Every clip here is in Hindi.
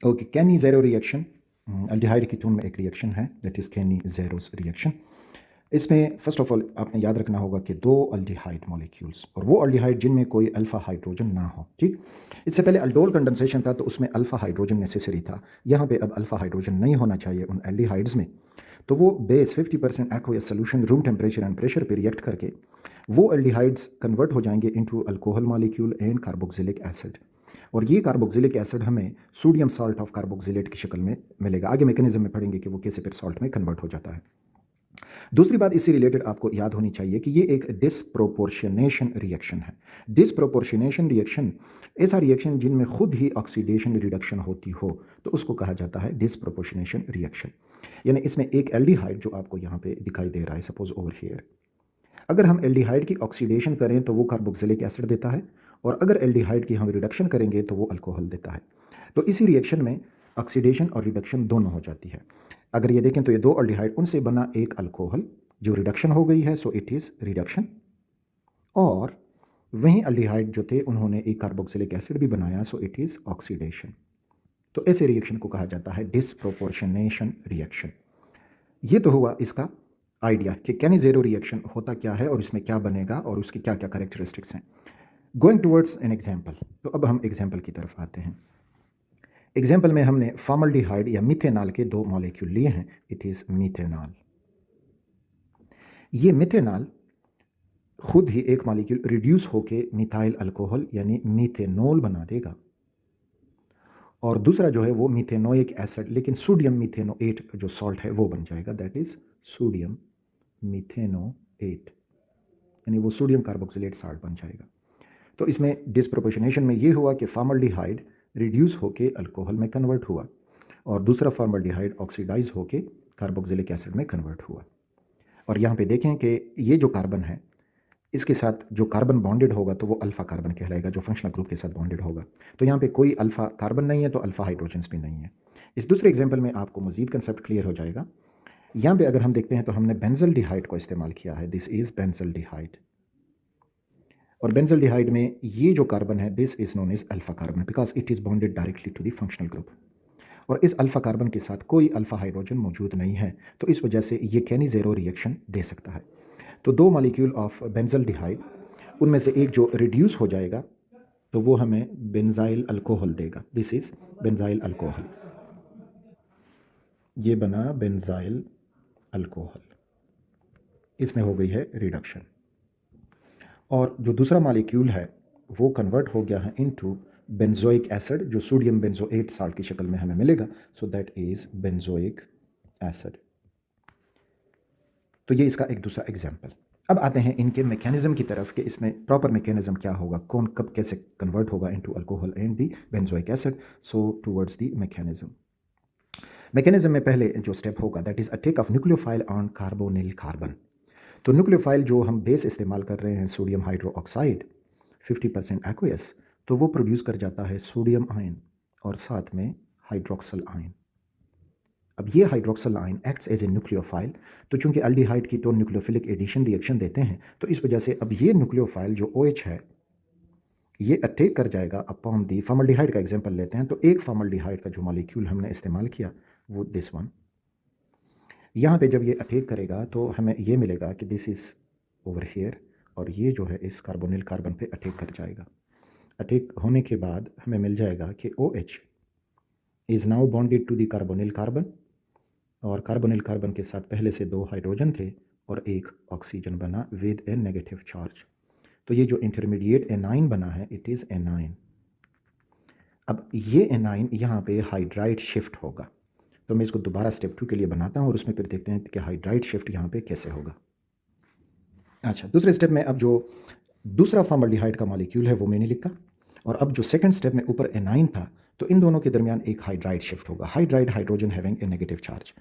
Okay, Cannizzaro reaction, aldehyde ketone में एक रिएक्शन है, that is Cannizzaro's reaction. इसमें फ़र्स्ट ऑफ ऑल आपने याद रखना होगा कि दो अल्डिहाइड मॉलिक्यूल्स, और वो अल्डिहाइड जिनमें कोई अल्फ़ा हाइड्रोजन ना हो, ठीक। इससे पहले अल्डोल कंडेंसेशन था तो उसमें अल्फ़ा हाइड्रोजन नेसेसरी था। यहाँ पे अब अल्फ़ा हाइड्रोजन नहीं होना चाहिए उन एल्डिहाइड्स में। तो वो base 50% aqueous solution room temperature and pressure पे रिएक्ट करके वो एल्डिहाइड्स कन्वर्ट हो जाएंगे into alcohol molecule and carboxylic acid. और ये कार्बोक्सिलिक एसिड हमें सोडियम सॉल्ट ऑफ कार्बोक्सिलेट की शक्ल में मिलेगा। आगे मैकेनिज्म में पढ़ेंगे कि वो कैसे फिर सॉल्ट में कन्वर्ट हो जाता है। दूसरी बात इससे रिलेटेड आपको याद होनी चाहिए कि ये एक डिसप्रोपोर्शनेशन रिएक्शन है। डिसप्रोपोर्शनेशन रिएक्शन ऐसा रिएक्शन जिनमें खुद ही ऑक्सीडेशन रिडक्शन होती हो तो उसको कहा जाता है डिसप्रोपोर्शनेशन रिएक्शन। यानी इसमें एक एल्डिहाइड जो आपको यहाँ पे दिखाई दे रहा है, सपोज ओवर हियर, अगर हम एल्डिहाइड की ऑक्सीडेशन करें तो वो कार्बोक्सिलिक एसिड देता है, और अगर एल्डिहाइड की हम रिडक्शन करेंगे तो वो अल्कोहल देता है। तो इसी रिएक्शन में ऑक्सीडेशन और रिडक्शन दोनों हो जाती है। अगर ये देखें तो ये दो एल्डिहाइड, उनसे बना एक अल्कोहल जो रिडक्शन हो गई है, सो इट इज़ रिडक्शन। और वहीं एल्डिहाइड जो थे उन्होंने एक कार्बोक्सिलिक एसिड भी बनाया, सो इट इज़ ऑक्सीडेशन। तो ऐसे रिएक्शन को कहा जाता है डिसप्रोपोर्शनेशन रिएक्शन। ये तो हुआ इसका आइडिया कि कैनी ज़ेरो रिएक्शन होता क्या है और इसमें क्या बनेगा और उसके क्या क्या कैरेक्टरिस्टिक्स हैं। गोइंग टुवर्ड्स एन एग्जाम्पल, तो अब हम एग्जाम्पल की तरफ आते हैं। एग्जाम्पल में हमने फॉर्मल्डिहाइड या मिथेनॉल के दो मॉलिक्यूल लिए हैं, इट इज़ मिथेनॉल। ये मिथेनॉल खुद ही एक मॉलिक्यूल रिड्यूस होके मिथाइल अल्कोहल यानी मीथेनॉल बना देगा, और दूसरा जो है वो मीथेनोइक एसिड, लेकिन सोडियम मीथेनोएट जो सॉल्ट है वो बन जाएगा, दैट इज़ सोडियम मीथेनोएट, यानी वो सोडियम कार्बोक्सिलेट साल्ट बन जाएगा। तो इसमें डिसप्रोपोर्शनेशन में ये हुआ कि फॉर्मल्डिहाइड रिड्यूस होके अल्कोहल में कन्वर्ट हुआ, और दूसरा फॉर्मल्डिहाइड ऑक्सीडाइज होके कार्बोक्सिलिक एसिड में कन्वर्ट हुआ। और यहाँ पे देखें कि ये जो कार्बन है इसके साथ जो कार्बन बॉन्डेड होगा तो वो अल्फ़ा कार्बन कहलाएगा, जो फंक्शनल ग्रुप के साथ बॉन्डेड होगा। तो यहाँ पे कोई अल्फ़ा कार्बन नहीं है तो अल्फ़ा हाइड्रोजन्स भी नहीं है। इस दूसरे एग्जाम्पल में आपको मज़ीद कंसेप्ट क्लियर हो जाएगा। यहाँ पे अगर हम देखते हैं तो हमने बेंजल्डिहाइड को इस्तेमाल किया है, दिस इज़ बेंजल्डिहाइड। और बेंजल्डिहाइड में ये जो कार्बन है this is known as alpha carbon because it is bonded directly to the functional group, और इस अल्फ़ा कार्बन के साथ कोई अल्फ़ा हाइड्रोजन मौजूद नहीं है, तो इस वजह से ये कैनी ज़ेरो रिएक्शन दे सकता है। तो दो मॉलिक्यूल ऑफ बेंजल्डिहाइड, उनमें से एक जो रिड्यूस हो जाएगा तो वो हमें बेंजाइल अल्कोहल देगा, दिस इज़ बेंजाइल अल्कोहल। ये बना बेंजाइल अल्कोहल, इसमें हो गई है रिडक्शन। और जो दूसरा मॉलिक्यूल है वो कन्वर्ट हो गया है इनटू बेंजोइक एसिड, जो सोडियम बेंजोएट साल्ट की शक्ल में हमें मिलेगा, सो दैट इज़ बेंजोइक एसिड। तो ये इसका एक दूसरा एग्जाम्पल। अब आते हैं इनके मैकेनिज्म की तरफ कि इसमें प्रॉपर मैकेनिज्म क्या होगा, कौन कब कैसे कन्वर्ट होगा into alcohol and the benzoic acid. So towards the mechanism. Mechanism में पहले जो स्टेप होगा that is attack of nucleophile on carbonyl carbon. तो न्यूक्लियोफाइल जो हम बेस इस्तेमाल कर रहे हैं सोडियम हाइड्रोक्साइड 50% एक्वस, तो वो प्रोड्यूस कर जाता है सोडियम आयन और साथ में हाइड्रोक्सल आयन। अब ये hydroxyl ion acts as a nucleophile, तो चूंकि एल्डिहाइड की तो न्यूक्लियोफिलिक एडिशन रिएक्शन देते हैं, तो इस वजह से अब ये न्यूक्लियोफाइल जो OH है ये अटैक कर जाएगा अपॉन दी फॉर्मल्डिहाइड का एग्जांपल लेते हैं। तो एक फॉर्मल्डिहाइड का जो मॉलिक्यूल हमने इस्तेमाल किया वो दिस वन, यहाँ पे जब ये अटैक करेगा तो हमें ये मिलेगा कि दिस इज़ ओवर हियर, और ये जो है इस कार्बोनिल कार्बन पे अटैक कर जाएगा। अटैक होने के बाद हमें मिल जाएगा कि OH is now bonded to the carbonyl carbon, और कार्बोनिल कार्बन के साथ पहले से दो हाइड्रोजन थे और एक ऑक्सीजन बना विद ए नेगेटिव चार्ज। तो ये जो इंटरमीडिएट एनाइन बना है इट इज़ एनाइन। अब ये एनाइन यहाँ पे हाइड्राइड शिफ्ट होगा, तो मैं इसको दोबारा स्टेप 2 के लिए बनाता हूँ और उसमें फिर देखते हैं कि हाइड्राइड शिफ्ट यहाँ पे कैसे होगा। अच्छा, दूसरे स्टेप में अब जो दूसरा फॉर्मल्डिहाइड का मॉलिक्यूल है वो मैंने लिखा, और अब जो सेकंड स्टेप में ऊपर एनाइन था तो इन दोनों के दरमियान एक हाइड्राइड शिफ्ट होगा, hydride hydrogen having a negative charge.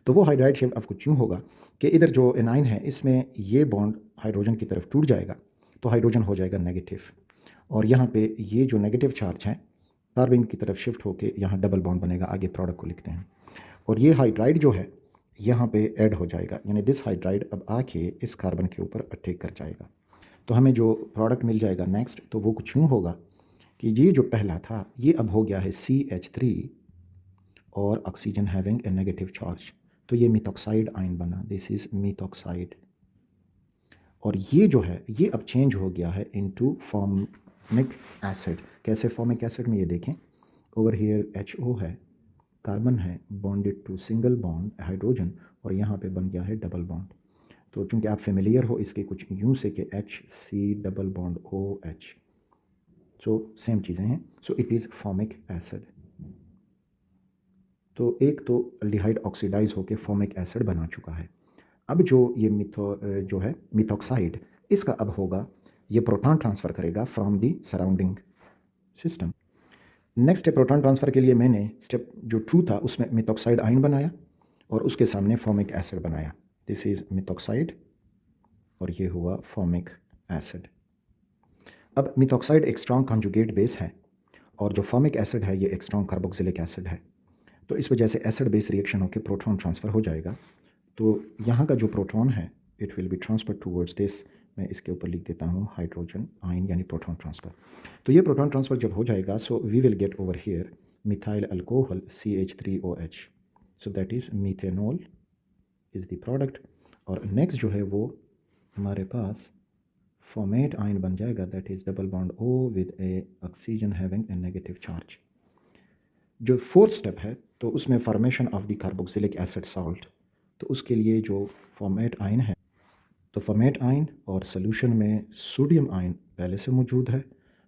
तो वो हाइड्राइड शिफ्ट आपको क्यों होगा कि इधर जो एनाइन है इसमें ये बॉन्ड हाइड्रोजन की तरफ टूट जाएगा तो हाइड्रोजन हो जाएगा नेगेटिव, और यहाँ पे ये जो नेगेटिव चार्ज है कार्बन की तरफ शिफ्ट होकर यहाँ डबल बॉन्ड बनेगा। आगे प्रोडक्ट को लिखते हैं, और ये हाइड्राइड जो है यहाँ पे ऐड हो जाएगा, यानी दिस हाइड्राइड अब आके इस कार्बन के ऊपर अटैक कर जाएगा। तो हमें जो प्रोडक्ट मिल जाएगा नेक्स्ट, तो वो कुछ यूँ होगा कि ये जो पहला था ये अब हो गया है CH3 और oxygen having a negative charge, तो ये मिथॉक्साइड आयन बना, दिस इज़ मिथॉक्साइड। और ये जो है ये अब चेंज हो गया है इनटू फॉर्मिक एसिड। कैसे फॉर्मिक एसिड में, ये देखें ओवर हियर HO है, कार्बन है bonded to single bond hydrogen, और यहाँ पे बन गया है डबल बॉन्ड। तो चूंकि आप फेमिलियर हो इसके कुछ यूँ से कि HC double bond OH, so same चीज़ें हैं, सो इट इज़ फॉर्मिक एसिड। तो एक तो अल्डिहाइड ऑक्सीडाइज होकर फॉर्मिक एसिड बना चुका है। अब जो ये जो है मिथॉक्साइड, इसका अब होगा ये प्रोटॉन ट्रांसफ़र करेगा from the surrounding system. Next proton transfer के लिए मैंने स्टेप जो 2 था उसमें मिथॉक्साइड आयन बनाया और उसके सामने फॉर्मिक एसिड बनाया, दिस इज़ मिथॉक्साइड और ये हुआ फॉर्मिक एसिड। अब मिथॉक्साइड एक स्ट्रॉन्ग कॉन्जुगेट बेस है और जो फॉर्मिक एसिड है ये एक स्ट्रॉन्ग कार्बोक्सिलिक एसिड है, तो इस वजह से एसिड बेस रिएक्शन होकर प्रोटॉन ट्रांसफ़र हो जाएगा। तो यहाँ का जो प्रोटॉन है it will be transfer towards this, मैं इसके ऊपर लिख देता हूँ हाइड्रोजन आयन यानी प्रोटॉन ट्रांसफ़र। तो ये प्रोटॉन ट्रांसफ़र जब हो जाएगा so we will get over here methyl alcohol CH3OH, so that is methanol is the product. और नेक्स्ट जो है वो हमारे पास फॉर्मेट आयन बन जाएगा, that is double bond O with a oxygen having a negative charge. जो फोर्थ स्टेप है तो उसमें formation of the carboxylic acid salt, तो उसके लिए जो फॉर्मेट आयन है तो फॉर्मेट आयन और सोल्यूशन में सोडियम आयन पहले से मौजूद है,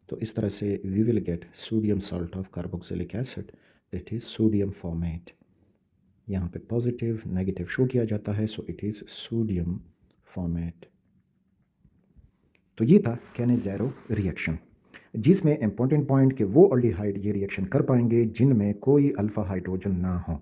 तो इस तरह से we will get sodium salt of carboxylic acid, that is sodium formate. यहाँ पे पॉजिटिव नेगेटिव शो किया जाता है, so it is sodium format. तो ये था केनेज़ेरो रिएक्शन, जिसमें इम्पॉर्टेंट पॉइंट कि वो अल्डिहाइड ये रिएक्शन कर पाएंगे जिनमें कोई अल्फ़ा हाइड्रोजन ना हो।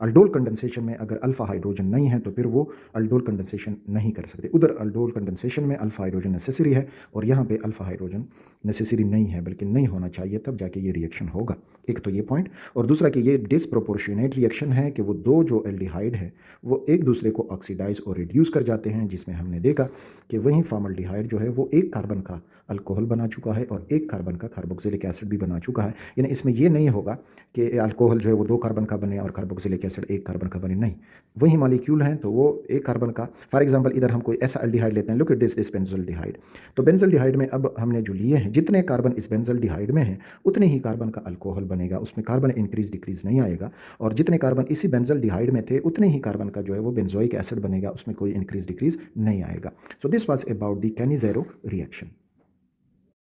अल्डोल कंडेंसेशन में अगर अल्फ़ा हाइड्रोजन नहीं है तो फिर वो अल्डोल कंडेंसेशन नहीं कर सकते। उधर अल्डोल कंडेंसेशन में अल्फ़ा हाइड्रोजन नेसेसरी है और यहाँ पे अल्फ़ा हाइड्रोजन नेसेसरी नहीं है, बल्कि नहीं होना चाहिए, तब जाके ये रिएक्शन होगा। एक तो ये पॉइंट, और दूसरा कि ये डिसप्रोपोर्शनेट रिएक्शन है कि वो दो जो एल्डिहाइड है वो एक दूसरे को ऑक्सीडाइज और रिड्यूस कर जाते हैं, जिसमें हमने देखा कि वहीं फॉर्मल्डिहाइड जो है वो एक कार्बन का अल्कोहल बना चुका है और एक कार्बन का कार्बोक्सिलिक एसिड भी बना चुका है। यानी इसमें ये नहीं होगा कि अल्कोहल जो है वो 2 कार्बन का बने और कार्बोक्सिलिक एसिड 1 कार्बन का बने, नहीं, वही मॉलिक्यूल हैं तो वो एक कार्बन का। फॉर एग्जांपल इधर हम कोई ऐसा एल्डिहाइड लेते हैं, लुक एट दिस बेंजोल्डिहाइड। तो बेंजोल्डिहाइड में अब हमने जो लिए हैं, जितने कार्बन इस बेंजोल्डिहाइड में हैं उतने ही कार्बन का अल्कोहल बनेगा, उसमें कार्बन इंक्रीज डिक्रीज नहीं आएगा। और जितने कार्बन इसी बेंजोल्डिहाइड में थे उतने ही कार्बन का जो है वो बेंजोइक एसिड बनेगा, उसमें कोई इंक्रीज डिक्रीज नहीं आएगा। So this was about the Cannizzaro reaction.